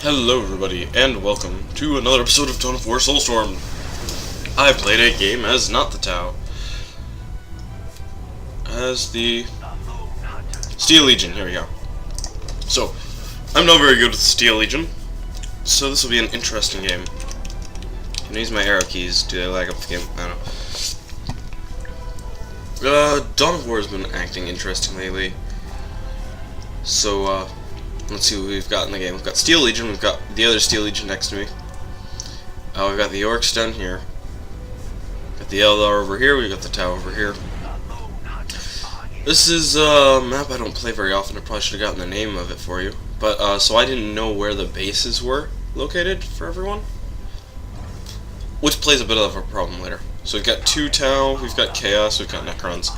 Hello everybody, and welcome to another episode of Dawn of War Soulstorm. I played a game as not the Tau, as the Steel Legion. Here we go. So, I'm not very good with the Steel Legion, so this will be an interesting game. Can I use my arrow keys? Do they lag up the game? I don't know. Dawn of War has been acting interesting lately, so let's see what we've got in the game. We've got Steel Legion, we've got the other Steel Legion next to me. We've got the Orcs down here. Got the Eldar over here, we've got the Tau over here. This is a map I don't play very often. I probably should have gotten the name of it for you. But, so I didn't know where the bases were located for everyone, which plays a bit of a problem later. So we've got 2 Tau, we've got Chaos, we've got Necrons,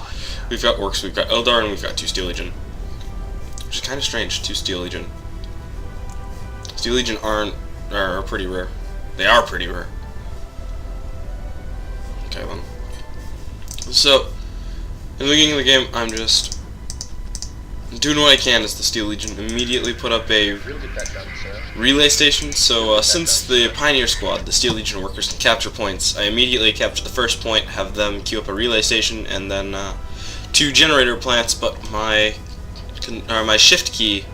we've got Orcs, we've got Eldar, and we've got 2 Steel Legion. Which is kind of strange, 2 Steel Legion. Steel Legion are pretty rare. They are pretty rare. Okay then. So, in the beginning of the game, I'm just doing what I can as the Steel Legion. Immediately put up a relay station. So, since the Pioneer Squad, the Steel Legion workers, can capture points, I immediately capture the first point, have them queue up a relay station, and then 2 generator plants, but my shift key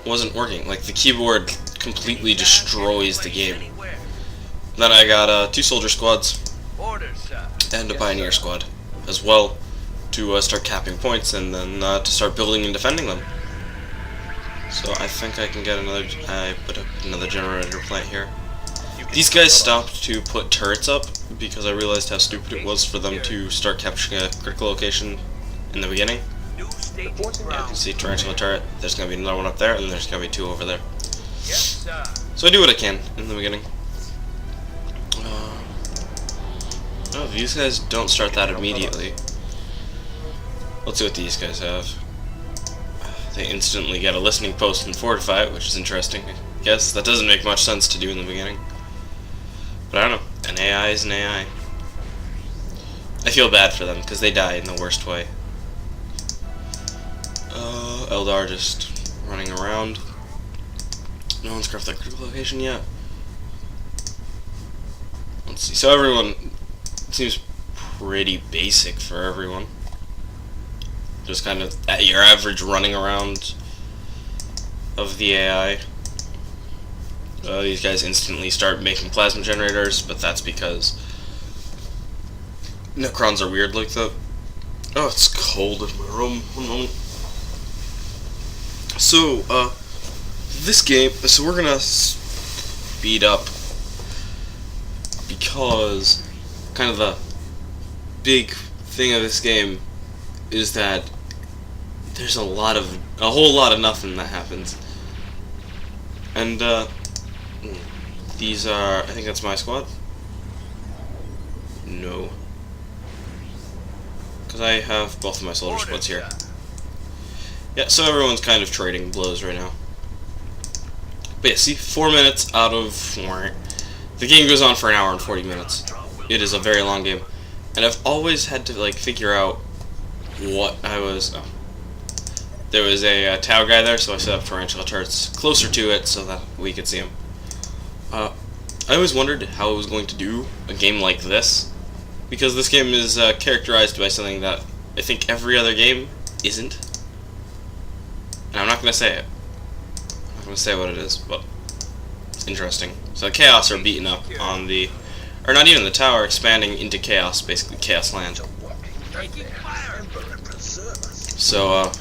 wasn't working. Like, the keyboard completely destroys the game. Then I got 2 soldier squads and a pioneer squad as well to start capping points, and then to start building and defending them. So I think I can get another. I put up another generator plant here. These guys stopped to put turrets up because I realized how stupid it was for them to start capturing a critical location in the beginning. Yeah, you can see Tarantula turret. There's going to be another one up there, and there's going to be 2 over there. So I do what I can in the beginning. Oh, these guys don't start that immediately. Let's see what these guys have. They instantly get a listening post and fortify it, which is interesting. I guess that doesn't make much sense to do in the beginning. But I don't know. An AI is an AI. I feel bad for them, because they die in the worst way. Eldar just running around. No one's grabbed that critical location yet. Let's see. So everyone seems pretty basic for everyone. Just kind of at your average running around of the AI. These guys instantly start making plasma generators, but that's because Necrons are weird like that. Oh, it's cold in my room. 1 moment. So, this game, so we're gonna speed up because kind of the big thing of this game is that there's a whole lot of nothing that happens. And, these are, I think that's my squad? No. Because I have both of my soldier squads here. Yeah, so everyone's kind of trading blows right now. But yeah, see, 4 minutes out of 4. The game goes on for an hour and 40 minutes. It is a very long game. And I've always had to, like, figure out what I was... Oh. There was a Tau guy there, so I set up Tarantula turrets closer to it so that we could see him. I always wondered how I was going to do a game like this, because this game is characterized by something that I think every other game isn't. And I'm not going to say it. I'm not going to say what it is, but it's interesting. So the Chaos are beaten up on the... Or not even the Tower, expanding into Chaos, basically Chaos Land. So,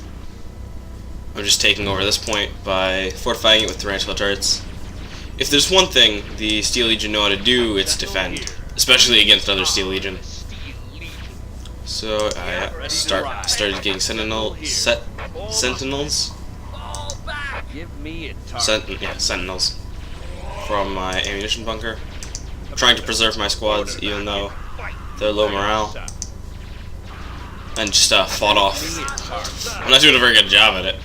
I'm just taking over this point by fortifying it with Tarantula turrets. If there's one thing the Steel Legion know how to do, it's defend. Especially against other Steel Legion. So, I started getting sentinels. Sentinels from my ammunition bunker. I'm trying to preserve my squads even though they're low morale. And just fought off. I'm not doing a very good job at it.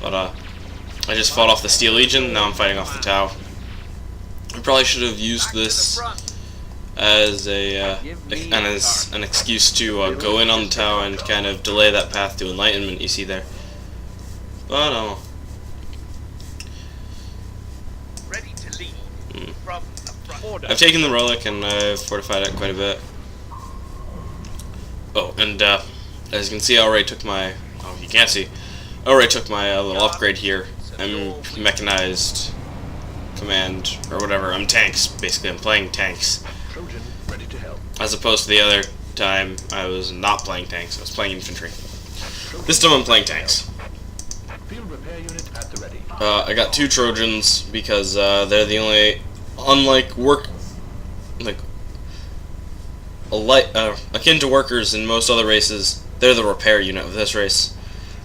But I just fought off the Steel Legion, now I'm fighting off the Tau. I probably should have used this as an excuse to go in on the Tau and kind of delay that path to enlightenment you see there. But I've taken the relic and I've fortified it quite a bit. Oh, and as you can see, I already took my... Oh, you can't see. I already took my little upgrade here. I'm mechanized command, or whatever. I'm tanks, basically. I'm playing tanks. As opposed to the other time, I was not playing tanks. I was playing infantry. This time I'm playing tanks. I got 2 Trojans because they're the only, unlike akin to workers in most other races, they're the repair unit of this race,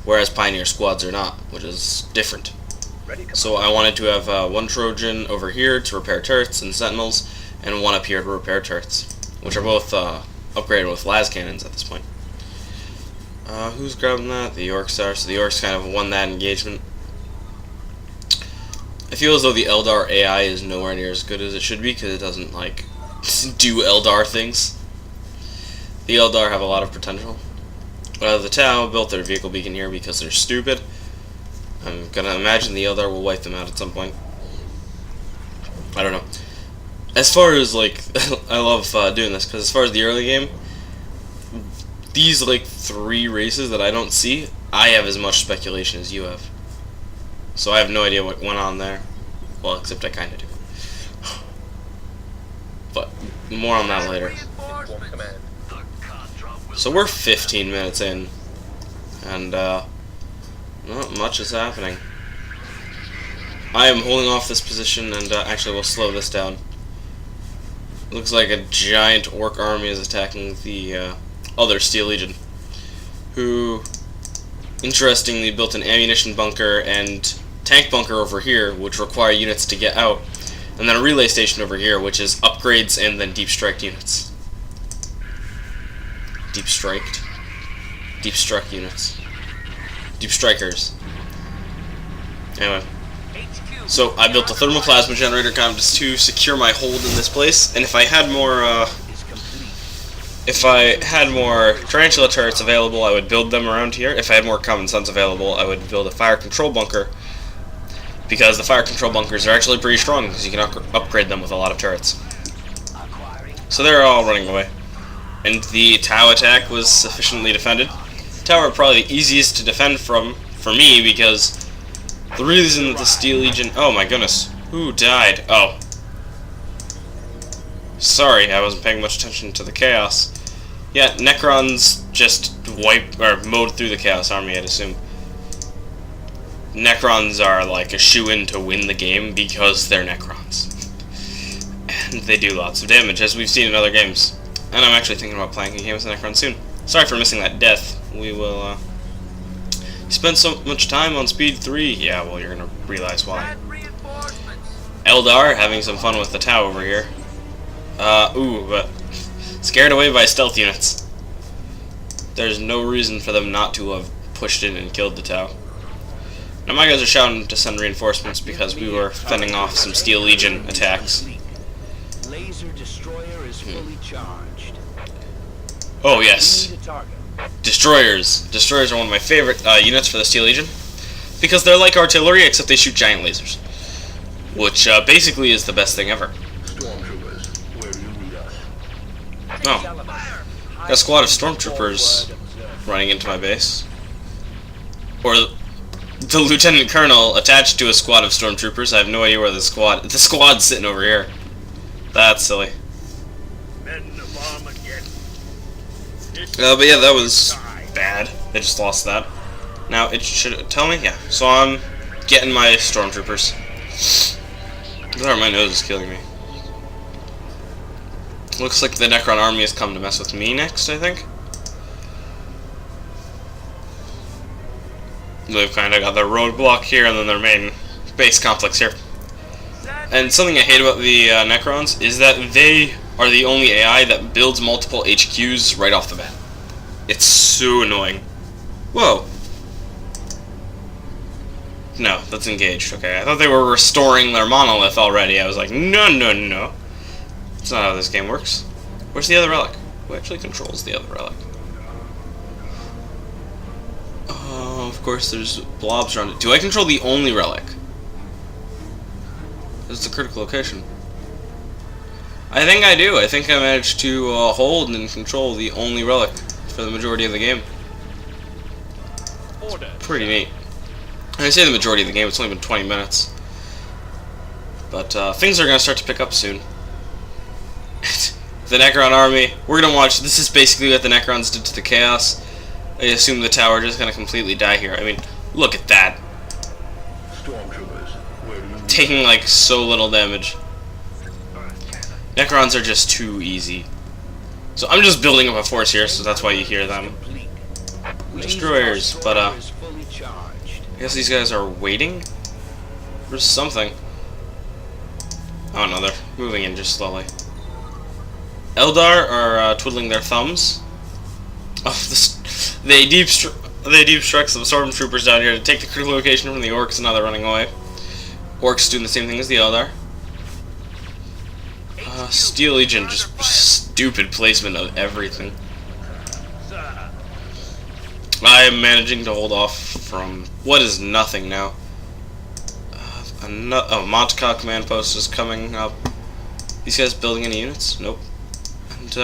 whereas Pioneer squads are not, which is different. So I wanted to have 1 Trojan over here to repair turrets and sentinels, and 1 up here to repair turrets, which are both upgraded with las cannons at this point. Who's grabbing that? The Orcs are, so the Orcs kind of won that engagement. I feel as though the Eldar AI is nowhere near as good as it should be, because it doesn't, like, do Eldar things. The Eldar have a lot of potential. The Tau built their vehicle beacon here because they're stupid. I'm gonna imagine the Eldar will wipe them out at some point. I don't know. As far as, like, I love doing this, because as far as the early game, these, like, 3 races that I don't see, I have as much speculation as you have. So I have no idea what went on there. Well, except I kind of do. But more on that later. So we're 15 minutes in, and not much is happening. I am holding off this position, and actually we'll slow this down. Looks like a giant orc army is attacking the other Steel Legion, who interestingly built an ammunition bunker and tank bunker over here, which require units to get out, and then a relay station over here, which is upgrades and then deep strike units. Deep strike units. Deep strikers. Anyway. So I built a thermoplasma generator kind of just to secure my hold in this place, and if I had more tarantula turrets available, I would build them around here. If I had more common sense available, I would build a fire control bunker, because the fire control bunkers are actually pretty strong because you can upgrade them with a lot of turrets. So they're all running away. And the Tau attack was sufficiently defended. Tau are probably the easiest to defend from, for me, because the reason that the Steel Legion... Oh my goodness. Who died? Oh. Sorry, I wasn't paying much attention to the chaos. Yeah, Necrons just mowed through the Chaos Army, I'd assume. Necrons are like a shoo-in to win the game because they're Necrons. And they do lots of damage, as we've seen in other games. And I'm actually thinking about playing a game with a Necron soon. Sorry for missing that death. We will, spend so much time on speed 3. Yeah, well, you're gonna realize why. Eldar having some fun with the Tau over here. But scared away by stealth units. There's no reason for them not to have pushed in and killed the Tau. Now my guys are shouting to send reinforcements because we were fending off some Steel Legion attacks. Laser destroyer is fully charged. Oh yes, destroyers. Destroyers are one of my favorite units for the Steel Legion because they're like artillery except they shoot giant lasers, which basically is the best thing ever. Oh, got a squad of stormtroopers running into my base, or the lieutenant colonel attached to a squad of stormtroopers. I have no idea where the squad's sitting over here. That's silly. But yeah, that was bad. I just lost that. Now it should tell me, yeah. So I'm getting my stormtroopers. Sorry, my nose is killing me. Looks like the Necron army has come to mess with me next, I think. They've kind of got their roadblock here and then their main base complex here. And something I hate about the Necrons is that they are the only AI that builds multiple HQs right off the bat. It's so annoying. Whoa. No, that's engaged. Okay, I thought they were restoring their monolith already. I was like, no, no, no. That's not how this game works. Where's the other relic? Who actually controls the other relic? Oh, of course there's blobs around it. Do I control the only relic? It's a critical location. I think I do. I think I managed to hold and control the only relic for the majority of the game. Order. Pretty neat. And I say the majority of the game, it's only been 20 minutes. But things are going to start to pick up soon. The Necron army, we're going to watch, this is basically what the Necrons did to the Chaos. I assume the tower is just going to completely die here. I mean, look at that. Stormtroopers, where do you Taking like so little damage. Necrons are just too easy. So I'm just building up a force here, so that's why you hear them. Complete. Destroyers, but Is fully charged. I guess these guys are waiting for something. Oh no, they're moving in just slowly. Eldar are twiddling their thumbs. Oh, they deep struck some stormtroopers down here to take the critical location from the orcs, and now they're running away. Orcs doing the same thing as the Eldar. Steel Legion, just stupid placement of everything. I am managing to hold off from what is nothing now. Montka command post is coming up. These guys building any units? Nope. And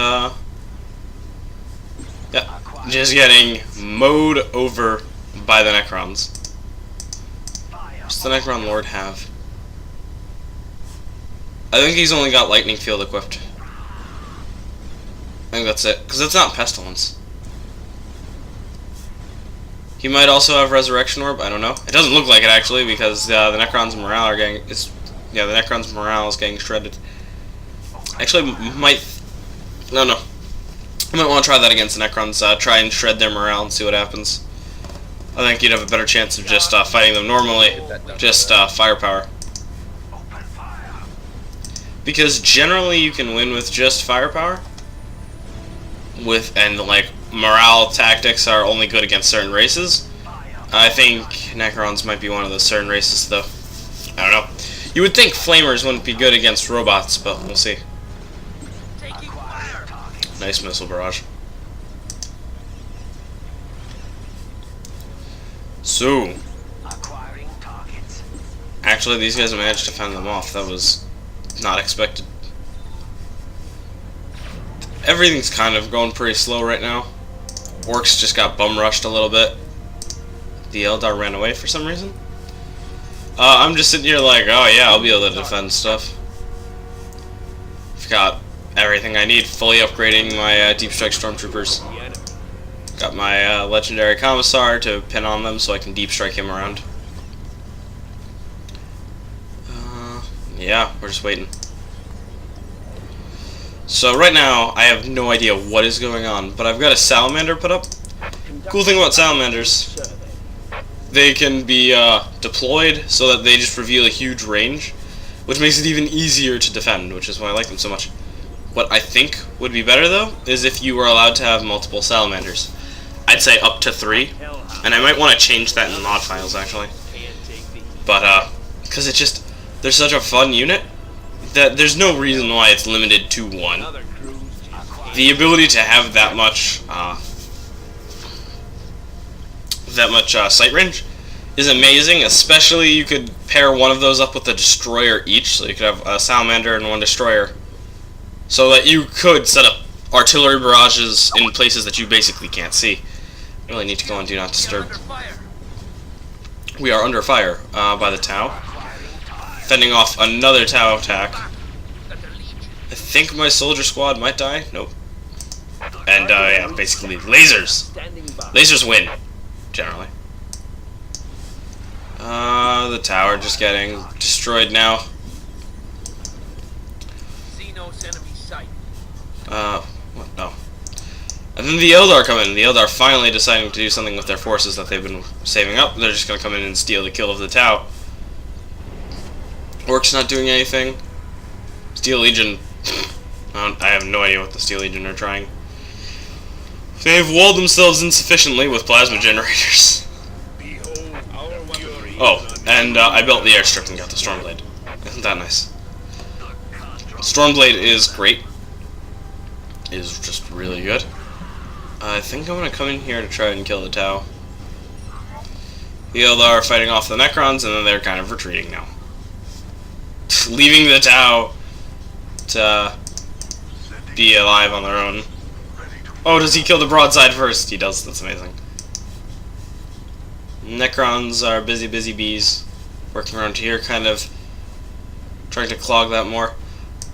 yeah, just getting mowed over by the Necrons. What's the Necron Lord have? I think he's only got Lightning Field equipped. I think that's it, because it's not Pestilence. He might also have Resurrection Orb. I don't know. It doesn't look like it actually, because the Necrons' morale are getting the Necrons' morale is getting shredded. Actually, might no. I might want to try that against the Necrons. Try and shred their morale and see what happens. I think you'd have a better chance of just fighting them normally, just firepower. Because generally you can win with just firepower. And like morale tactics are only good against certain races. I think Necrons might be one of those certain races, though. I don't know. You would think Flamers wouldn't be good against robots, but we'll see. Nice missile barrage. So, actually, these guys managed to fend them off. That was not expected. Everything's kind of going pretty slow right now. Orcs just got bum rushed a little bit. The Eldar ran away for some reason. I'm just sitting here like, oh yeah, I'll be able to defend stuff. I've got everything I need, fully upgrading my Deep Strike Stormtroopers. Got my Legendary Commissar to pin on them so I can Deep Strike him around. Yeah, we're just waiting. So right now, I have no idea what is going on, but I've got a Salamander put up. Cool thing about Salamanders, they can be deployed so that they just reveal a huge range, which makes it even easier to defend, which is why I like them so much. What I think would be better, though, is if you were allowed to have multiple Salamanders. I'd say up to 3, and I might want to change that in mod files, actually. But, because it's just, they're such a fun unit, that there's no reason why it's limited to 1. The ability to have that much sight range is amazing, especially you could pair one of those up with a destroyer each, so you could have a Salamander and 1 destroyer, so that you could set up artillery barrages in places that you basically can't see. You really need to go on Do Not Disturb. We are under fire by the Tau. Fending off another Tau attack. I think my soldier squad might die. Nope. And yeah, basically lasers. Lasers win, generally. The tower just getting destroyed now. What? No. And then the Eldar come in. The Eldar finally deciding to do something with their forces that they've been saving up. They're just gonna come in and steal the kill of the Tau. Orcs not doing anything. Steel Legion. I have no idea what the Steel Legion are trying. They've walled themselves insufficiently with plasma generators. Oh, and I built the airstrip and got the Stormblade. Isn't that nice? Stormblade is great. Is just really good. I think I'm gonna come in here to try and kill the Tau. The Eldar are fighting off the Necrons, and then they're kind of retreating now. Leaving the Tau to be alive on their own. Oh, does he kill the broadside first? He does. That's amazing. Necrons are busy bees. Working around here, kind of trying to clog that more.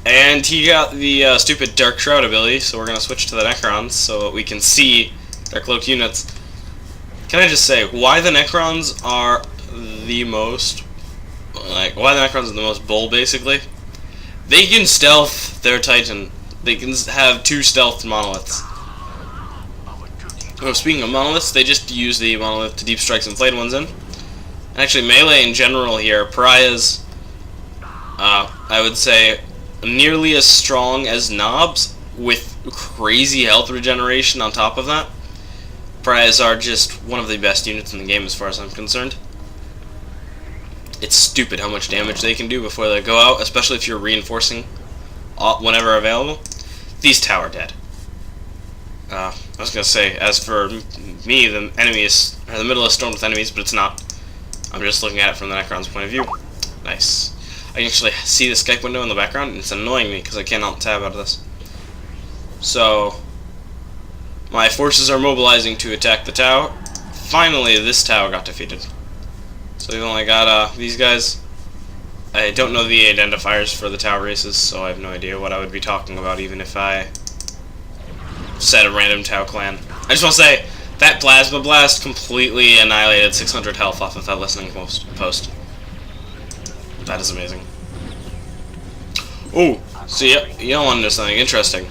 And he got the stupid Dark Shroud ability, so we're going to switch to the Necrons so that we can see their cloaked units. Can I just say, why the Necrons are the most... why the Necrons are the most bull, basically? They can stealth their Titan. They can have 2 stealthed monoliths. Oh, speaking of monoliths, they just use the monolith to deep strike some flayed ones in. And actually, melee in general here, pariahs, I would say, nearly as strong as knobs, with crazy health regeneration on top of that. Pariahs are just one of the best units in the game as far as I'm concerned. It's stupid how much damage they can do before they go out, especially if you're reinforcing whenever available. These tower dead. I was gonna say, as for me, the middle is stormed with enemies, but it's not. I'm just looking at it from the Necron's point of view. Nice. I can actually see the Skype window in the background, and it's annoying me because I cannot tab out of this. So, my forces are mobilizing to attack the tower. Finally, this tower got defeated. So we've only got these guys. I don't know the identifiers for the tower races, so I have no idea what I would be talking about, even if I said a random Tau clan. I just want to say, that Plasma Blast completely annihilated 600 health off of that listening post. That is amazing. Oh, so you don't want to know something interesting.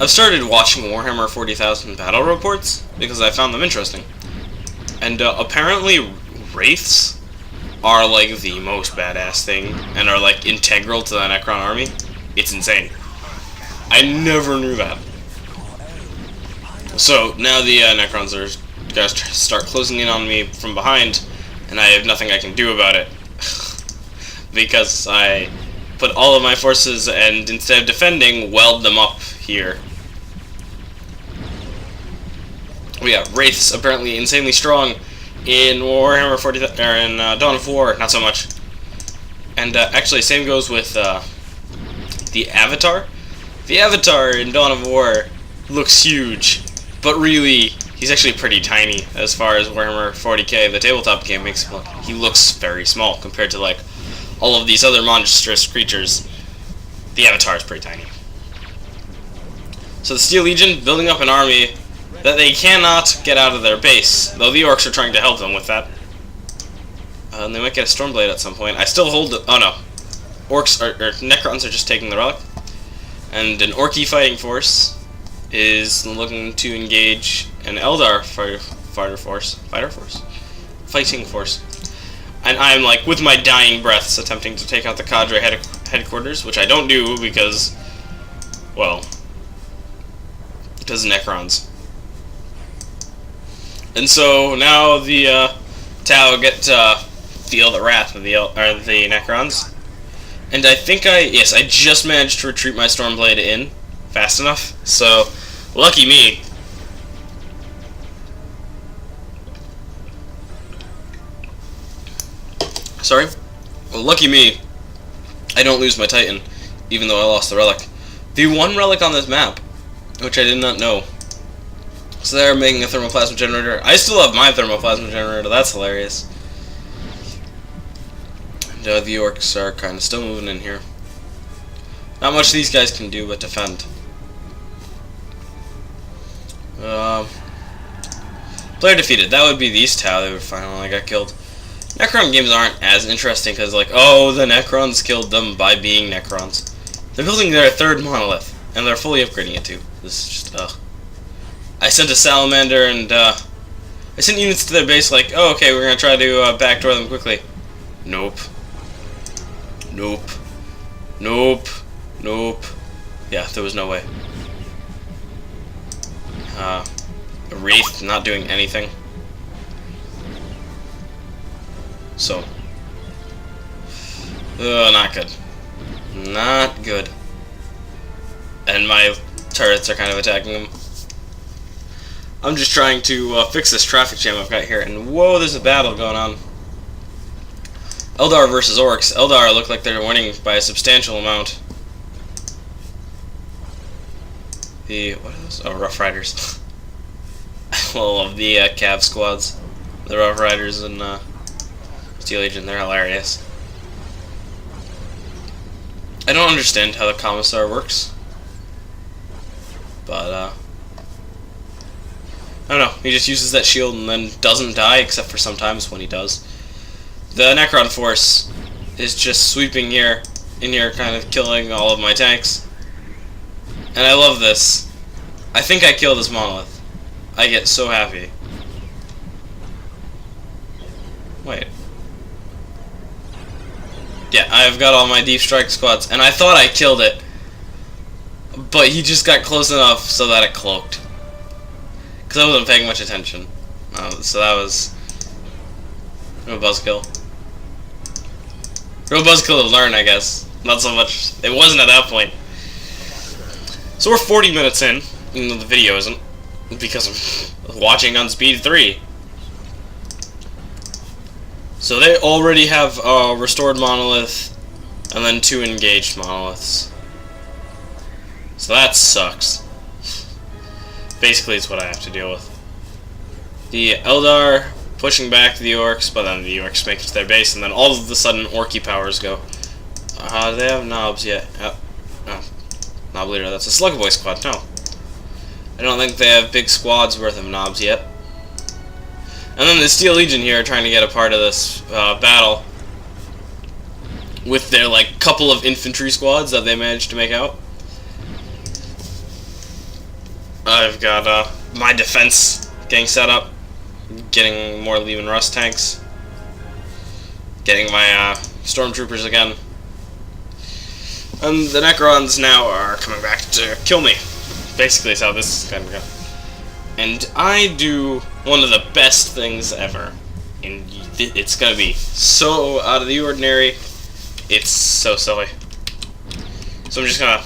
I've started watching Warhammer 40,000 battle reports because I found them interesting. And apparently Wraiths are like the most badass thing and are like integral to the Necron army. It's insane. I never knew that. So now the Necrons are gonna start closing in on me from behind, and I have nothing I can do about it because I put all of my forces and instead of defending, weld them up here. Oh yeah, Wraiths apparently insanely strong in Warhammer 40 or in Dawn of War, not so much. And actually, same goes with the Avatar. The Avatar in Dawn of War looks huge. But really, he's actually pretty tiny as far as Warhammer 40k, the tabletop game, makes him look. He looks very small compared to like all of these other monstrous creatures. The Avatar is pretty tiny. So the Steel Legion building up an army that they cannot get out of their base, though the Orcs are trying to help them with that. And they might get a Stormblade at some point. I still hold it. Oh no, Necrons are just taking the relic, and an Orky fighting force is looking to engage an Eldar fighting force. And I'm like, with my dying breaths, attempting to take out the cadre headquarters, which I don't do because, well, because Necrons. And so now the Tau get to feel the wrath of the Necrons. And I think I just managed to retreat my Stormblade in fast enough, so lucky me. Sorry? Well, lucky me, I don't lose my Titan, even though I lost the relic. The one relic on this map, which I did not know. So they're making a thermoplasma generator. I still have my thermoplasma generator, that's hilarious. And the Orcs are kind of still moving in here. Not much these guys can do but defend. Player defeated. That would be these Tau that finally got killed. Necron games aren't as interesting because, like, oh, the Necrons killed them by being Necrons. They're building their 3rd monolith, and they're fully upgrading it too. This is just, ugh. I sent a Salamander, and, I sent units to their base like, oh, okay, we're gonna try to, backdoor them quickly. Nope. Nope. Nope. Nope. Yeah, there was no way. A Wraith not doing anything. So, not good. Not good. And my turrets are kind of attacking them. I'm just trying to fix this traffic jam I've got here, and whoa, there's a battle going on. Eldar versus Orcs. Eldar look like they're winning by a substantial amount. what are those? Oh, Rough Riders. I love the Cav squads. The Rough Riders and Steel Legion, they're hilarious. I don't understand how the Commissar works. But, I don't know. He just uses that shield and then doesn't die, except for sometimes when he does. The Necron Force is just sweeping in here, kind of killing all of my tanks. And I love this. I think I killed this monolith. I get so happy. Wait. Yeah, I've got all my deep strike squads, and I thought I killed it. But he just got close enough so that it cloaked. Because I wasn't paying much attention. So that was real buzzkill. Real buzzkill to learn, I guess. Not so much. It wasn't at that point. So we're 40 minutes in, even though the video isn't, because I'm watching on speed 3. So they already have a restored monolith, and then 2 engaged monoliths. So that sucks. Basically, it's what I have to deal with. The Eldar pushing back the Orcs, but then the Orcs make it to their base, and then all of a sudden, Orky powers go. Do they have knobs yet? No. Knob leader, that's a Slug Boy squad. No. I don't think they have big squads worth of knobs yet. And then the Steel Legion here are trying to get a part of this battle with their like couple of infantry squads that they managed to make out. I've got my defense getting set up, getting more Lehman Russ tanks, getting my stormtroopers again, and the Necrons now are coming back to kill me. Basically, is how this is going to go. And I do one of the best things ever, and it's going to be so out of the ordinary. It's so silly. So I'm just gonna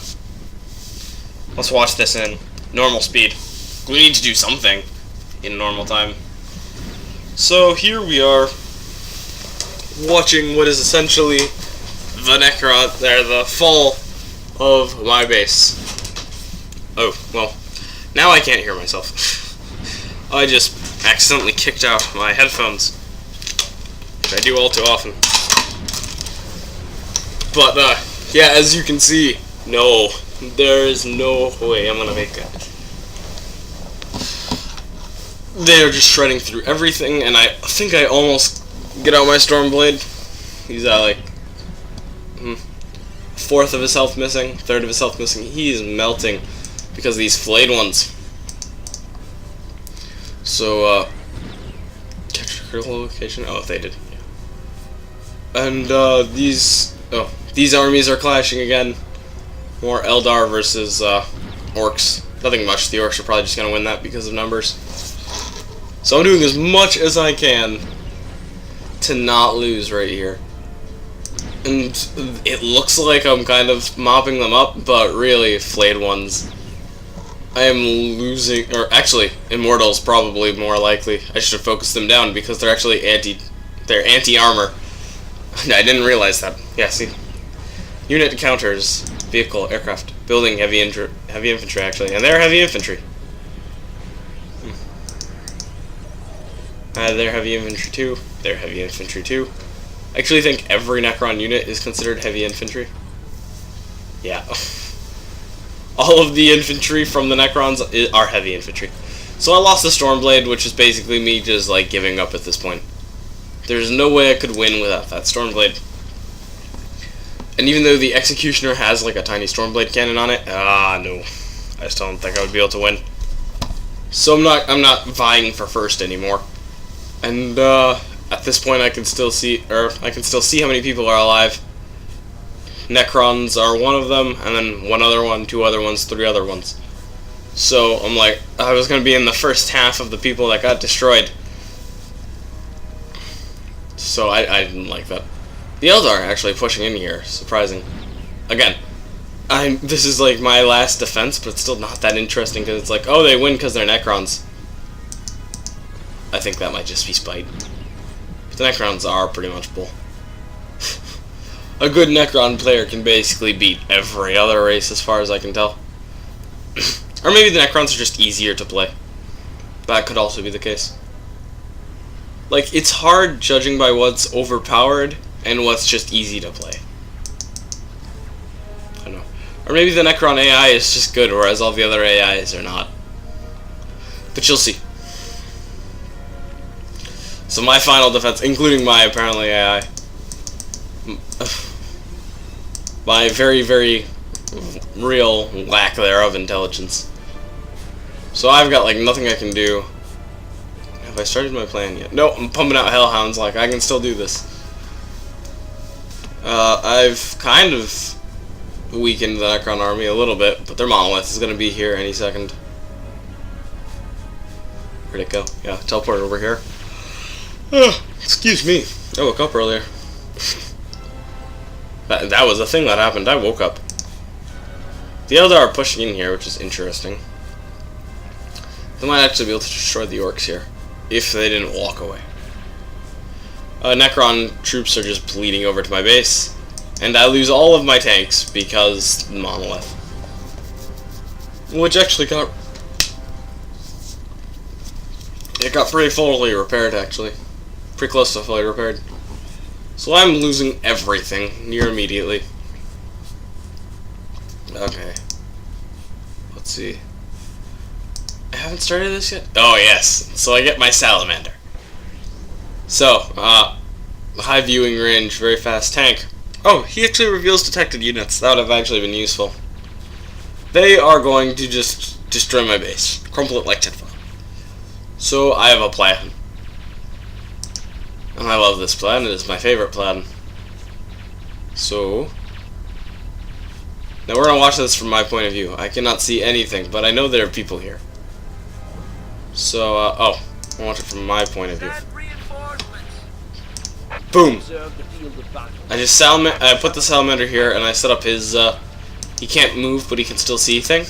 let's watch this in normal speed. We need to do something in normal time. So here we are, watching what is essentially the the fall of my base. Oh, well, now I can't hear myself. I just accidentally kicked out my headphones, which I do all too often. But, yeah, as you can see, no, there is no way I'm gonna make it. They're just shredding through everything, and I think I almost get out my Stormblade. He's at like fourth of his health missing, third of his health missing. He's melting because of these flayed ones. So, capture critical location. Oh, they did. Yeah. And these armies are clashing again. More Eldar versus Orcs. Nothing much. The Orcs are probably just gonna win that because of numbers. So I'm doing as much as I can to not lose right here. And it looks like I'm kind of mopping them up, but really, flayed ones. I am losing, or actually, Immortals probably more likely. I should have focused them down because they're actually anti-armor. I didn't realize that. Yeah, see. Unit counters, vehicle, aircraft, building, heavy infantry actually, and they're heavy infantry. They're heavy infantry too. They're heavy infantry too. I actually think every Necron unit is considered heavy infantry. Yeah. All of the infantry from the Necrons are heavy infantry. So I lost the Stormblade, which is basically me just like giving up at this point. There's no way I could win without that Stormblade. And even though the Executioner has like a tiny Stormblade cannon on it, no. I just don't think I would be able to win. So I'm not vying for first anymore. And at this point I can still see how many people are alive. Necrons are one of them, and then one other one, two other ones, three other ones. So I'm like, I was gonna be in the first half of the people that got destroyed. So I didn't like that. The Eldar are actually pushing in here, surprising. Again, this is like my last defense, but it's still not that interesting because it's like, oh, they win because they're Necrons. I think that might just be spite. The Necrons are pretty much bull. A good Necron player can basically beat every other race as far as I can tell. Or maybe the Necrons are just easier to play. That could also be the case. Like, it's hard judging by what's overpowered and what's just easy to play. I don't know. Or maybe the Necron AI is just good, whereas all the other AIs are not. But you'll see. So my final defense, including my apparently AI, my very, very real lack thereof intelligence. So I've got like nothing I can do. Have I started my plan yet? No, I'm pumping out hellhounds. Like, I can still do this. I've kind of weakened the Necron army a little bit, but their monolith is going to be here any second. Where'd it go? Yeah, teleport over here. Excuse me. I woke up earlier. That was a thing that happened. I woke up. The Eldar are pushing in here, which is interesting. They might actually be able to destroy the orcs here, if they didn't walk away. Necron troops are just bleeding over to my base, and I lose all of my tanks because monolith. Which actually got... It got pretty fully repaired, actually. Pretty close to fully repaired. So I'm losing everything near immediately. Okay. Let's see. I haven't started this yet? Oh, yes. So I get my salamander. So, high viewing range, very fast tank. Oh, he actually reveals detected units. That would have actually been useful. They are going to just destroy my base. Crumple it like tinfoil. So, I have a plan. And I love this plan. It is my favorite plan. So... Now we're gonna watch this from my point of view. I cannot see anything, but I know there are people here. So, oh. I'll watch it from my point of view. Boom! I put the salamander here, and I set up his, he can't move, but he can still see thing.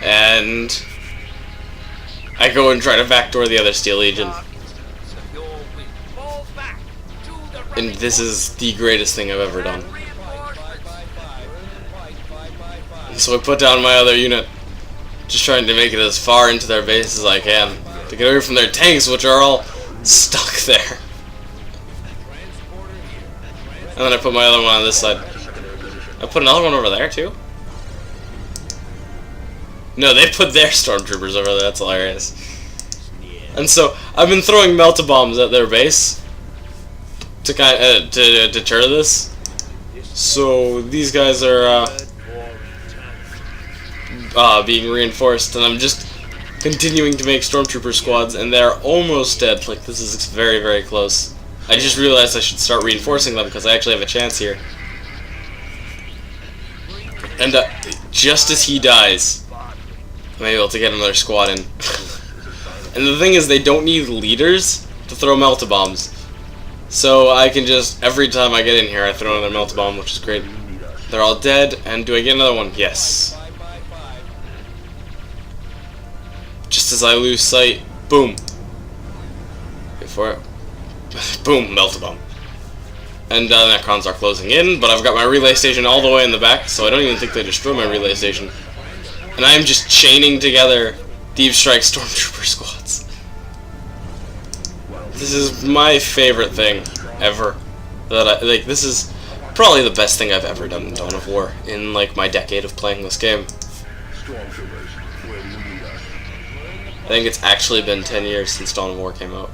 And... I go and try to backdoor the other Steel Legion. And this is the greatest thing I've ever done. So I put down my other unit, just trying to make it as far into their base as I can, to get away from their tanks, which are all stuck there. And then I put my other one on this side. I put another one over there too? No, they put their stormtroopers over there, that's hilarious. And so, I've been throwing melt-a-bombs at their base to to deter this. So, these guys are, being reinforced, and I'm just continuing to make stormtrooper squads, and they're almost dead. Like, this is very, very close. I just realized I should start reinforcing them because I actually have a chance here. And just as he dies, I'm able to get another squad in. And the thing is, they don't need leaders to throw melt-a-bombs. So I can just, every time I get in here, I throw another melt-a-bomb, which is great. They're all dead, and do I get another one? Yes. Just as I lose sight, boom. Wait for it. Boom, melt-a-bomb. And the Necrons are closing in, but I've got my relay station all the way in the back, so I don't even think they destroy my relay station. And I am just chaining together Deep Strike Stormtrooper squads. This is my favorite thing ever. This is probably the best thing I've ever done in Dawn of War in like my decade of playing this game. I think it's actually been 10 years since Dawn of War came out.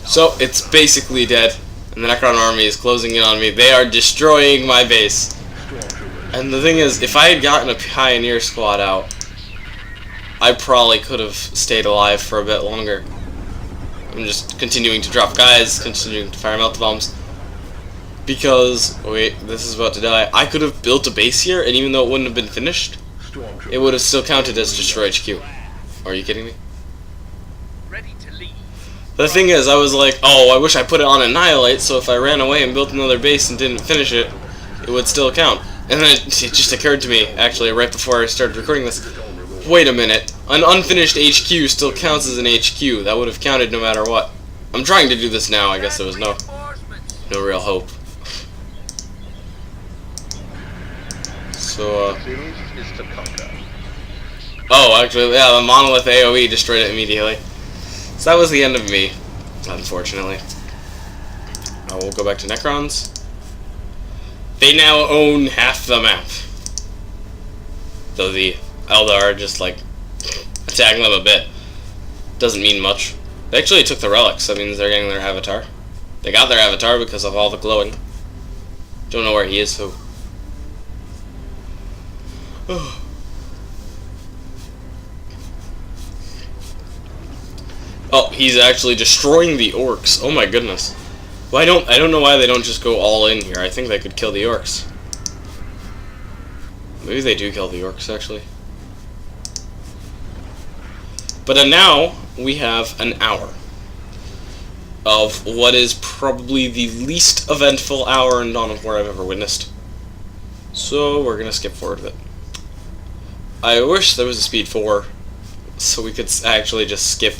So it's basically dead, and the Necron army is closing in on me. They are destroying my base. And the thing is, if I had gotten a Pioneer squad out, I probably could have stayed alive for a bit longer. I'm just continuing to drop guys, continuing to fire melt-a-bombs. Because, wait, this is about to die. I could have built a base here, and even though it wouldn't have been finished, it would have still counted as Destroy HQ. Are you kidding me? The thing is, I was like, oh, I wish I put it on Annihilate, so if I ran away and built another base and didn't finish it, it would still count. And then it just occurred to me, actually, right before I started recording this, wait a minute, an unfinished HQ still counts as an HQ. That would have counted no matter what. I'm trying to do this now, I guess there was no no real hope. So, Series is to conquer. oh, actually, yeah, the monolith AoE destroyed it immediately. So that was the end of me, unfortunately. We'll go back to Necrons. They now own half the map. Though the Eldar are just, like, attacking them a bit. Doesn't mean much. They actually took the relics. That means they're getting their avatar. They got their avatar because of all the glowing. Don't know where he is, so... Oh, he's actually destroying the orcs. Oh my goodness. Well, I don't know why they don't just go all in here. I think they could kill the orcs. Maybe they do kill the orcs, actually. But now we have an hour of what is probably the least eventful hour in Dawn of War I've ever witnessed. So we're gonna skip forward a bit. I wish there was a speed 4, so we could actually just skip.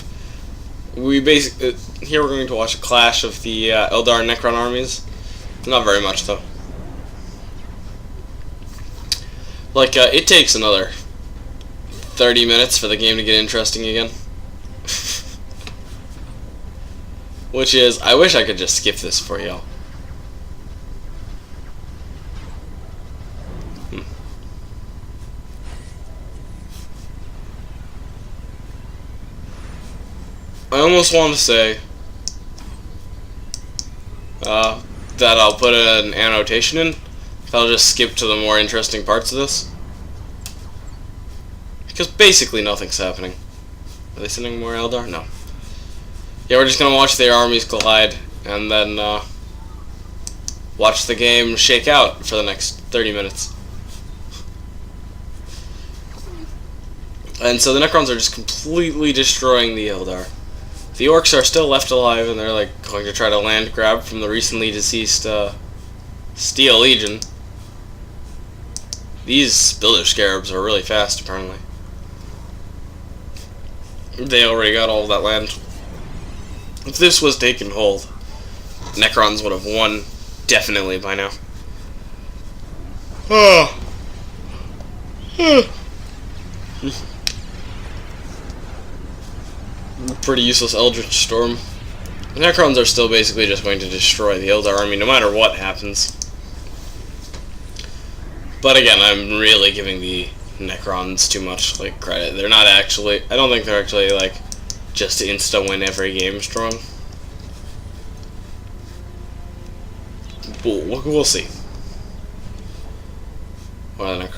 We basically here we're going to watch a clash of the Eldar and Necron armies. Not very much though. Like it takes another 30 minutes for the game to get interesting again. Which is, I wish I could just skip this for y'all. I almost want to say that I'll put an annotation in. I'll just skip to the more interesting parts of this. Because basically nothing's happening. Are they sending more Eldar? No. Yeah, we're just going to watch their armies collide and then watch the game shake out for the next 30 minutes. And so the Necrons are just completely destroying the Eldar. The orcs are still left alive, and they're like going to try to land grab from the recently deceased Steel Legion. These Builder Scarabs are really fast, apparently. They already got all of that land. If this was taken hold, Necrons would have won definitely by now. Pretty useless Eldritch Storm. The Necrons are still basically just going to destroy the Eldar army no matter what happens. But again, I'm really giving the Necrons too much like credit. They're not actually, I don't think they're actually like just insta-win every game strong. We'll see. What are the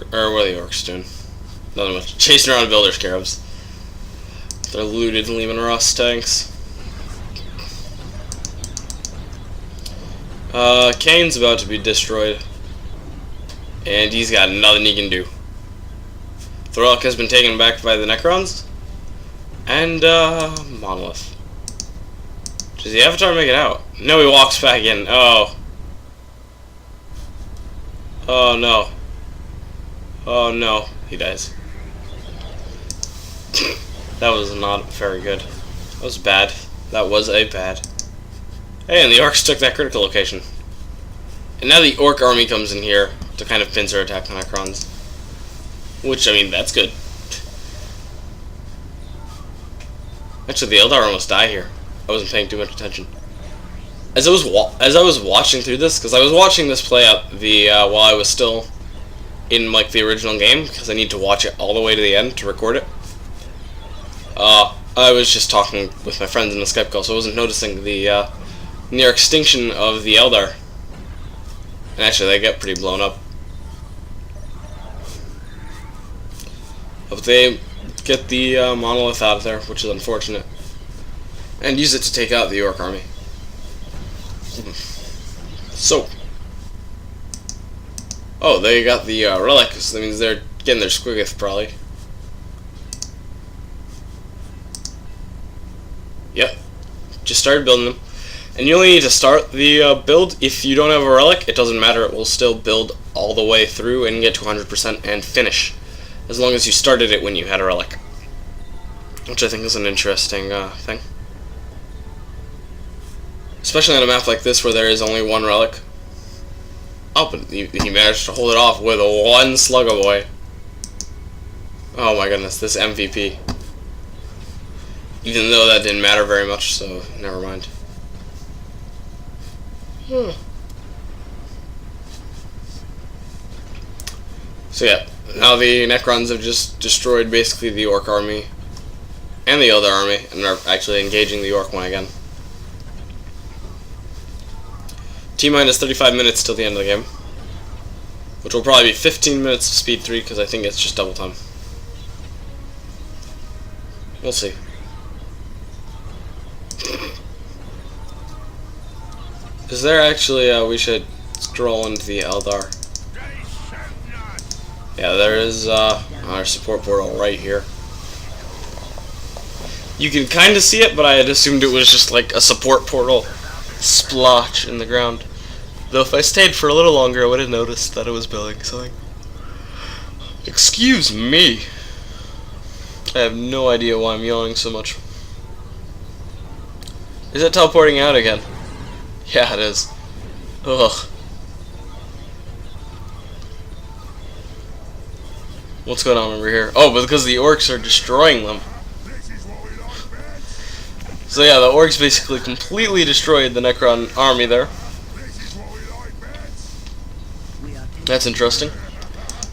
orcs doing? Nothing much. Chasing around Builder Scarabs. They're looted Lehman Russ tanks. Kane's about to be destroyed. And he's got nothing he can do. The relic has been taken back by the Necrons. And, Monolith. Does the Avatar make it out? No, he walks back in. Oh. Oh, no. Oh, no. He dies. That was not very good. That was bad. That was a bad. Hey, and the orcs took that critical location. And now the orc army comes in here to kind of pincer attack the Necrons. Which, I mean, that's good. Actually, the Eldar almost die here. I wasn't paying too much attention. As I was watching through this, because I was watching this play out while I was still in like the original game, because I need to watch it all the way to the end to record it. I was just talking with my friends in the Skype call, so I wasn't noticing the near extinction of the Eldar. And actually, they get pretty blown up. But they get the monolith out of there, which is unfortunate, and use it to take out the orc army. So, oh, they got the relic, so that means they're getting their Squiggoth probably. Yep, just started building them. And you only need to start the build. If you don't have a relic, it doesn't matter, it will still build all the way through and get to 100% and finish, as long as you started it when you had a relic. Which I think is an interesting thing. Especially on a map like this where there is only one relic. Oh, but he managed to hold it off with one Sluggo boy. Oh my goodness, this MVP. Even though that didn't matter very much, so never mind. So yeah, now the Necrons have just destroyed basically the Orc army and the other army, and are actually engaging the Orc one again. T-minus 35 minutes till the end of the game, which will probably be 15 minutes of speed 3 because I think it's just double time. We'll see. Is there actually, we should scroll into the Eldar. Yeah, there is our support portal right here. You can kind of see it, but I had assumed it was just like a support portal splotch in the ground. Though if I stayed for a little longer, I would have noticed that it was building something. Excuse me. I have no idea why I'm yawning so much. Is it teleporting out again? Yeah, it is. Ugh. What's going on over here? Oh, but because the Orcs are destroying them. So yeah, the Orcs basically completely destroyed the Necron army there. That's interesting.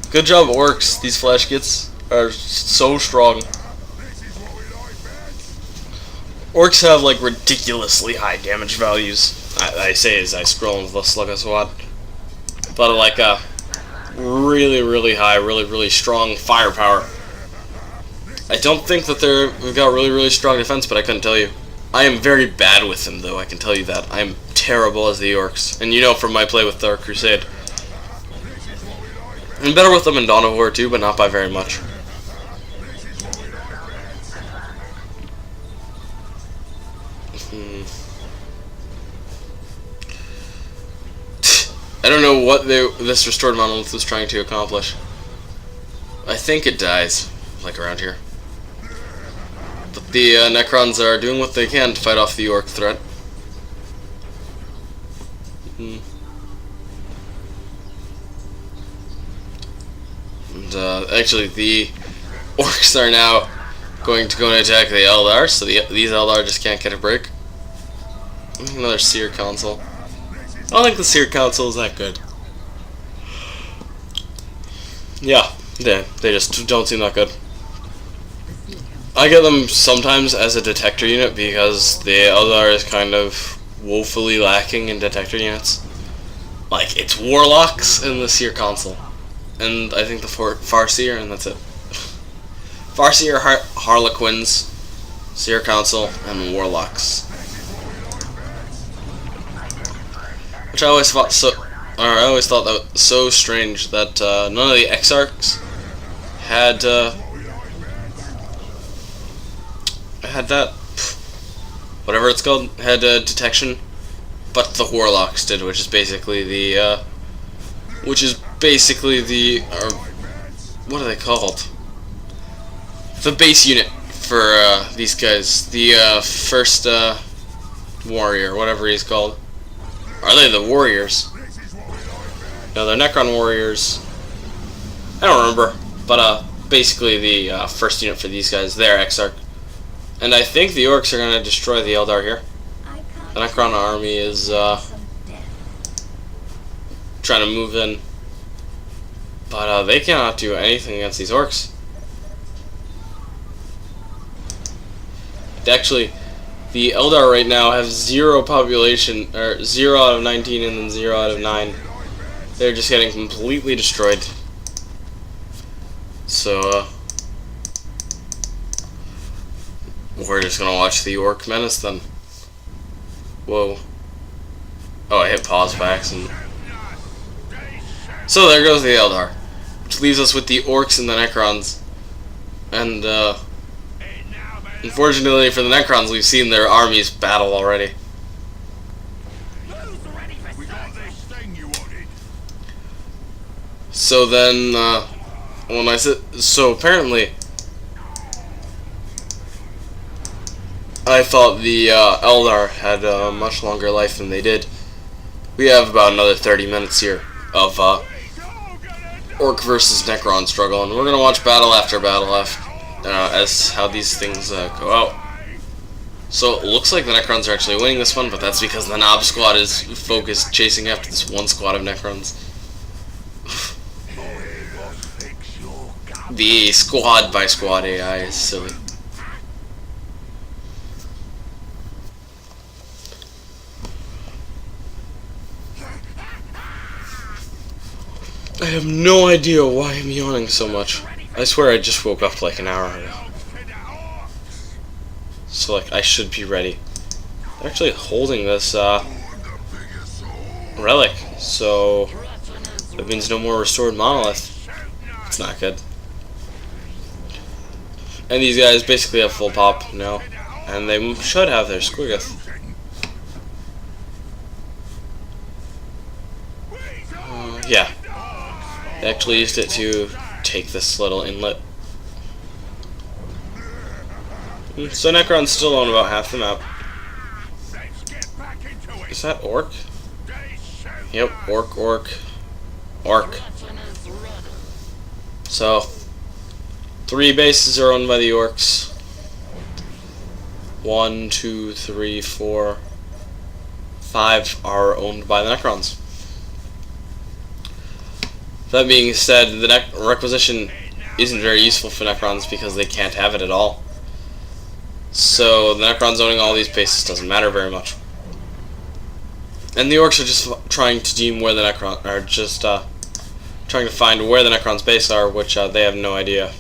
Good job, Orcs. These flash kits are so strong. Orcs have like ridiculously high damage values. I say as I scroll into the Sluggo Squad. But like really, really high, really strong firepower. I don't think that they've got really strong defense, but I couldn't tell you. I am very bad with them, though, I can tell you that. I am terrible as the Orcs. And you know from my play with Dark Crusade. I'm better with them in Dawn of War too, but not by very much. I don't know what this restored monolith was trying to accomplish. I think it dies, like around here. But the Necrons are doing what they can to fight off the Orc threat. And actually, the Orcs are now going to go and attack the Eldar, so these Eldar just can't get a break. Another Seer Council. I don't think the Seer Council is that good. Yeah, they just don't seem that good. I get them sometimes as a detector unit because the Eldar is kind of woefully lacking in detector units. Like, it's Warlocks and the Seer Council. And I think the Farseer, and that's it. Farseer, Harlequins, Seer Council, and Warlocks. Which I always thought that was so strange that none of the Exarchs had that, whatever it's called, had detection, but the Warlocks did, which is basically the what are they called? The base unit for these guys, the first warrior, whatever he's called. Are they the warriors? No, they're Necron warriors. I don't remember, but basically the first unit for these guys, they're Exarch. And I think the Orcs are going to destroy the Eldar here. The Necron army is trying to move in, but they cannot do anything against these Orcs. Actually, the Eldar right now have 0 population, or 0 out of 19 and then 0 out of 9. They're just getting completely destroyed. So, we're just gonna watch the Orc menace then. Whoa. Oh, I hit pause by accident. So there goes the Eldar, which leaves us with the Orcs and the Necrons. And, unfortunately for the Necrons, we've seen their armies battle already. So then, so apparently, I thought the Eldar had a much longer life than they did. We have about another 30 minutes here of Orc versus Necron struggle, and we're gonna watch battle after battle as how these things go out. So it looks like the Necrons are actually winning this one, but that's because the Knob squad is focused chasing after this one squad of Necrons. The squad by squad AI is silly. I have no idea why I'm yawning so much. I swear I just woke up like an hour ago. So like I should be ready. They're actually holding this relic, so that means no more restored monolith. It's not good. And these guys basically have full pop now, and they should have their Squiggoth. Yeah. They actually used it to take this little inlet. So Necrons still own about half the map. Is that Orc? Yep, Orc. So, 3 bases are owned by the Orcs. 1, 2, 3, 4, 5 are owned by the Necrons. That being said, the requisition isn't very useful for Necrons because they can't have it at all. So the Necrons owning all these bases doesn't matter very much. And the Orcs are just trying to deem where the Necrons are, just trying to find where the Necrons' base are, which they have no idea.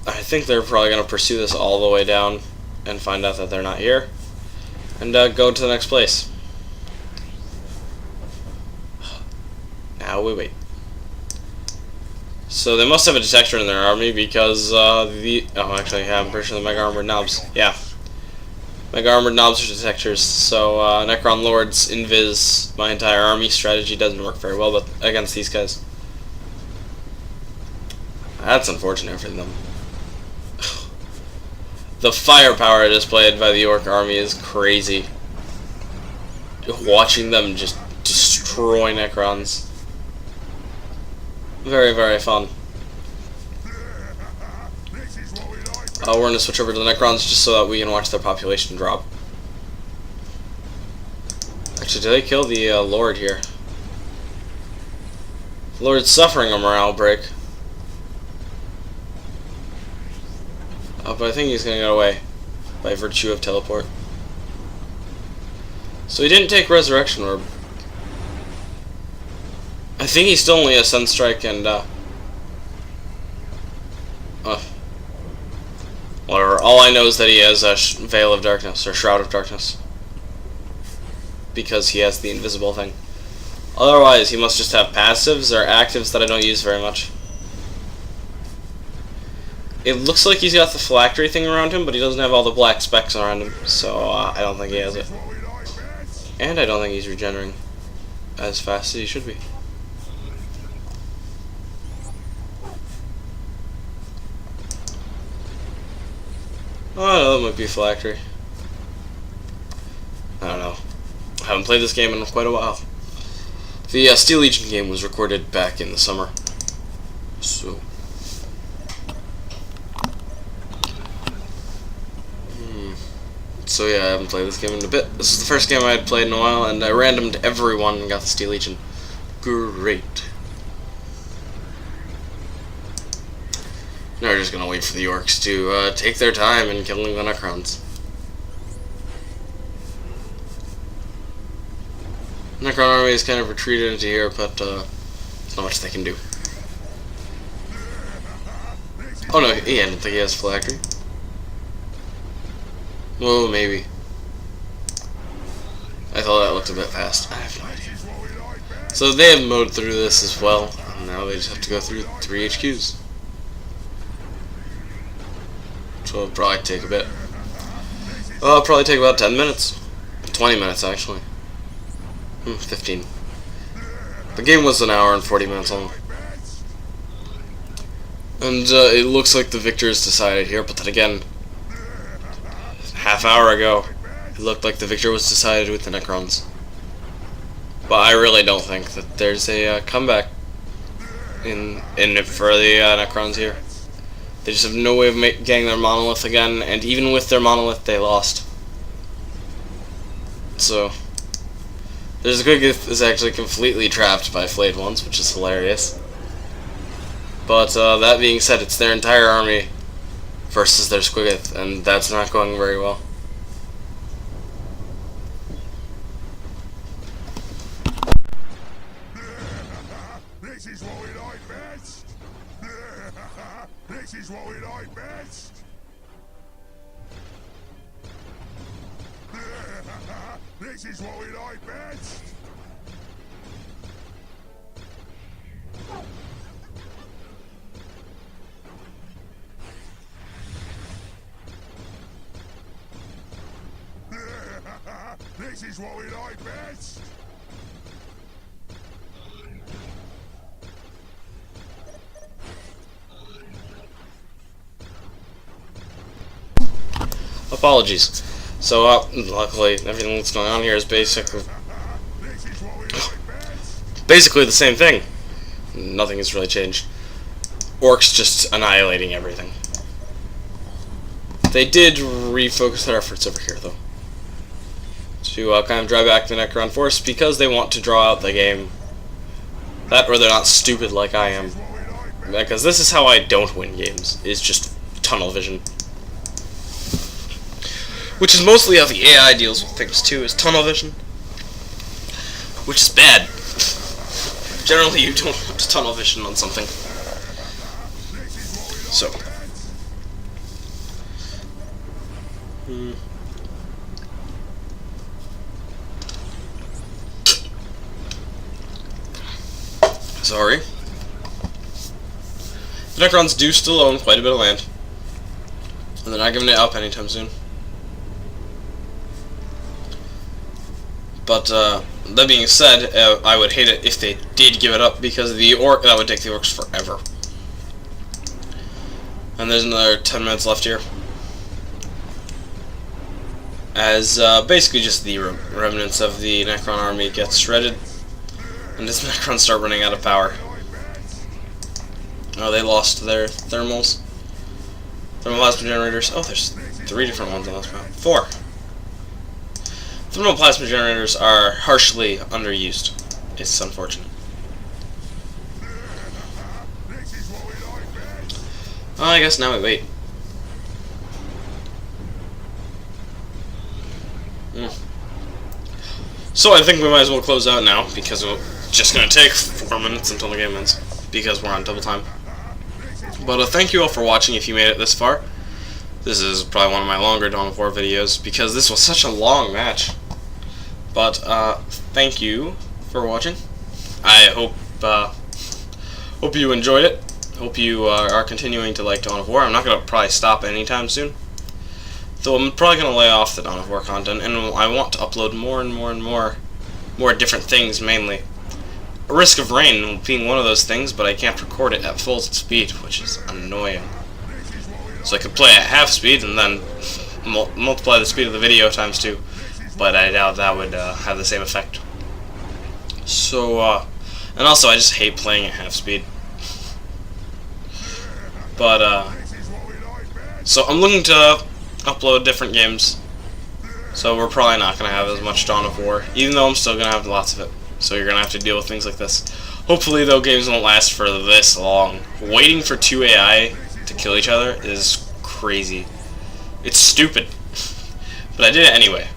I think they're probably going to pursue this all the way down and find out that they're not here, and go to the next place. Now we wait. So they must have a detector in their army because actually, yeah, I'm pretty sure the Mega Armored Knobs. Yeah. Mega Armored Knobs are detectors, so Necron Lord's invis my entire army strategy doesn't work very well but against these guys. That's unfortunate for them. The firepower displayed by the Orc army is crazy. Watching them just destroy Necrons. Very, very fun. We're going to switch over to the Necrons just so that we can watch their population drop. Actually, did they kill the Lord here? The Lord's suffering a morale break. But I think he's going to get away by virtue of teleport. So he didn't take Resurrection Orb. I think he's still only a Sunstrike and whatever. All I know is that he has a Veil of Darkness or Shroud of Darkness because he has the invisible thing. Otherwise, he must just have passives or actives that I don't use very much. It looks like he's got the phylactery thing around him, but he doesn't have all the black specks around him, so I don't think he has it. And I don't think he's regenerating as fast as he should be. Oh, no, that might be phylactery. I don't know. I haven't played this game in quite a while. The Steel Legion game was recorded back in the summer. So... So yeah, I haven't played this game in a bit. This is the first game I had played in a while, and I randomed everyone and got the Steel Legion. Great. Now we're just gonna wait for the Orcs to take their time in killing the Necrons. Necron army is kind of retreated into here, but there's not much they can do. Oh no, I didn't think he has phylactery. Well, maybe. I thought that looked a bit fast. I have no idea. So they have mowed through this as well, and now they just have to go through 3 HQs. Which will probably take a bit. Well, it'll probably take about 10 minutes. 20 minutes, actually. 15. The game was an hour and 40 minutes long. And it looks like the victor is decided here, but then again, half hour ago, it looked like the victor was decided with the Necrons. But I really don't think that there's a comeback in for the Necrons here. They just have no way of getting their monolith again, and even with their monolith, they lost. So, there's Squigith is actually completely trapped by flayed ones, which is hilarious. But that being said, it's their entire army versus their Squigith, and that's not going very well. This is what we like best. This is what we like best. This is what we like best. This is what we like best. Apologies. So, luckily, everything that's going on here is basically the same thing. Nothing has really changed. Orcs just annihilating everything. They did refocus their efforts over here, though, to kind of drive back the Necron force because they want to draw out the game. That, or they're not stupid like I am. Because this is how I don't win games, is just tunnel vision. Which is mostly how the AI deals with things too, is tunnel vision. Which is bad. Generally you don't have to tunnel vision on something. So. Sorry. The Necrons do still own quite a bit of land. And they're not giving it up anytime soon. But, that being said, I would hate it if they did give it up, because that would take the orcs forever. And there's another 10 minutes left here. As, basically just the remnants of the Necron army get shredded, and as the Necrons start running out of power. Oh, they lost their thermals. Thermoplasma generators. Oh, there's 3 different ones on this map. 4. Thermoplasma generators are harshly underused. It's unfortunate. I guess now we wait. So I think we might as well close out now, because it's just going to take 4 minutes until the game ends, because we're on double time. But thank you all for watching if you made it this far. This is probably one of my longer Dawn of War videos, because this was such a long match. But, thank you for watching. I hope you enjoyed it. Hope you are continuing to like Dawn of War. I'm not going to probably stop anytime soon. Though I'm probably going to lay off the Dawn of War content, and I want to upload more and more and more different things, mainly. A Risk of Rain being one of those things, but I can't record it at full speed, which is annoying. So I could play at half speed and then multiply the speed of the video times 2. But I doubt that would have the same effect. So, and also I just hate playing at half speed. But, so I'm looking to upload different games. So we're probably not going to have as much Dawn of War, even though I'm still going to have lots of it. So you're going to have to deal with things like this. Hopefully, though, games won't last for this long. Waiting for 2 AI to kill each other is crazy. It's stupid. But I did it anyway.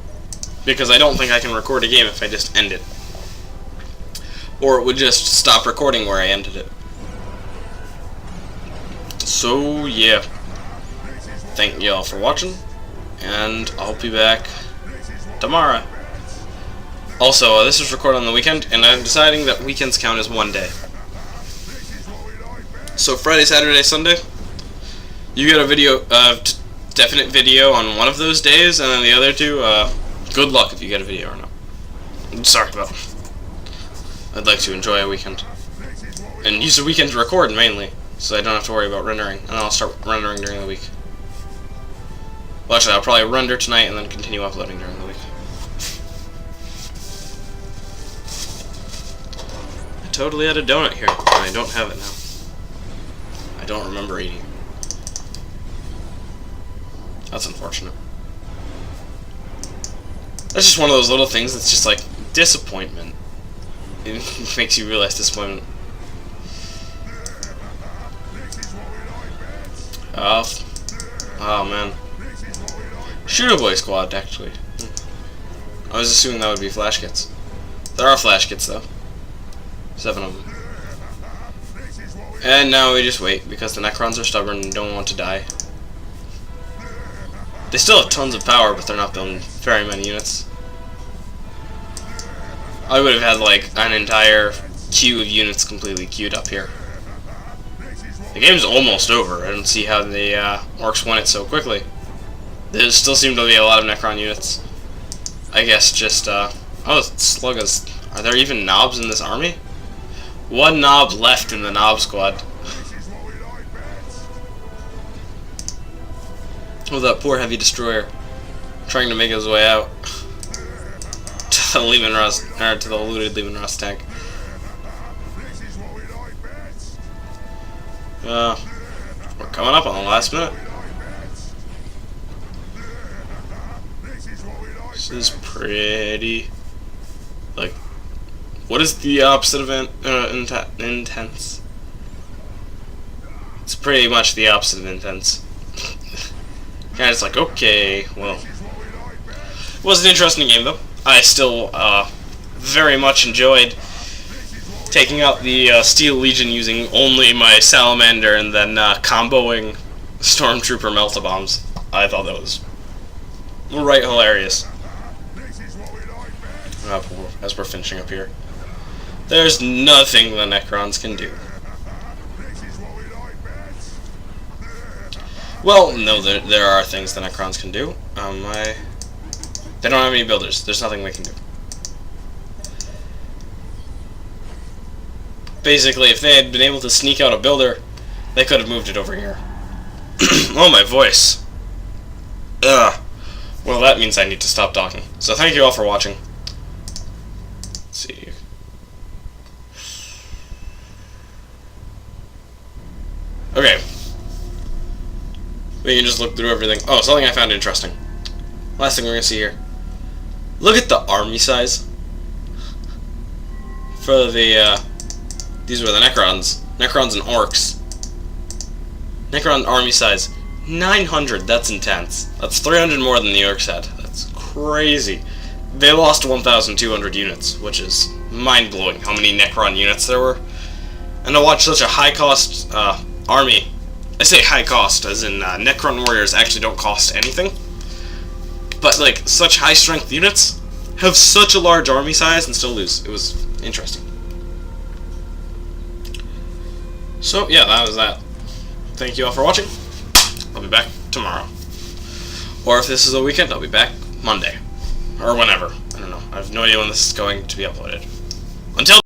Because I don't think I can record a game if I just end it. Or it would just stop recording where I ended it. So, yeah. Thank you all for watching. And I'll be back tomorrow. Also, this was recorded on the weekend, and I'm deciding that weekends count as one day. So Friday, Saturday, Sunday, you get a video, definite video on one of those days, and then the other 2, good luck if you get a video or not. I'm sorry about it. I'd like to enjoy a weekend. And use the weekend to record, mainly. so I don't have to worry about rendering, and then I'll start rendering during the week. Well, actually, I'll probably render tonight and then continue uploading during the week. I totally had a donut here, and I don't have it now. I don't remember eating it. That's unfortunate. That's just one of those little things that's just like disappointment. It makes you realize disappointment. Oh man. Shooter Boy Squad, actually. I was assuming that would be flash kits. There are flash kits though. 7 of them. And now we just wait because the Necrons are stubborn and don't want to die. They still have tons of power, but they're not building very many units. I would have had like an entire queue of units completely queued up here. The game's almost over. I don't see how the orcs won it so quickly. There still seem to be a lot of Necron units. I guess just, oh, Sluggas. Are there even knobs in this army? 1 knob left in the knob squad. Oh, that poor heavy destroyer. Trying to make his way out. To the Lehman Russ, or to the looted Lehman Russ tank. We're coming up on the last minute. This is pretty, like, what is the opposite of intense? It's pretty much the opposite of intense. Kind of just like, okay, well, it was an interesting game though. I still very much enjoyed taking out the Steel Legion using only my Salamander and then comboing Stormtrooper Melt-A-Bombs. I thought that was right hilarious. As we're finishing up here. There's nothing the Necrons can do. Well, no, there are things the Necrons can do. They don't have any builders. There's nothing they can do. Basically, if they had been able to sneak out a builder, they could have moved it over here. Oh, my voice. Ugh. Well, that means I need to stop talking. So thank you all for watching. Let's see. Okay. We can just look through everything. Oh, something I found interesting. Last thing we're going to see here. Look at the army size. For the, these were the Necrons. Necrons and Orcs. Necron army size. 900, that's intense. That's 300 more than the Orcs had. That's crazy. They lost 1,200 units, which is mind-blowing how many Necron units there were. And to watch such a high-cost army, I say high-cost, as in Necron warriors actually don't cost anything. But, like, such high-strength units have such a large army size and still lose. It was interesting. So, yeah, that was that. Thank you all for watching. I'll be back tomorrow. Or if this is a weekend, I'll be back Monday. Or whenever. I don't know. I have no idea when this is going to be uploaded. Until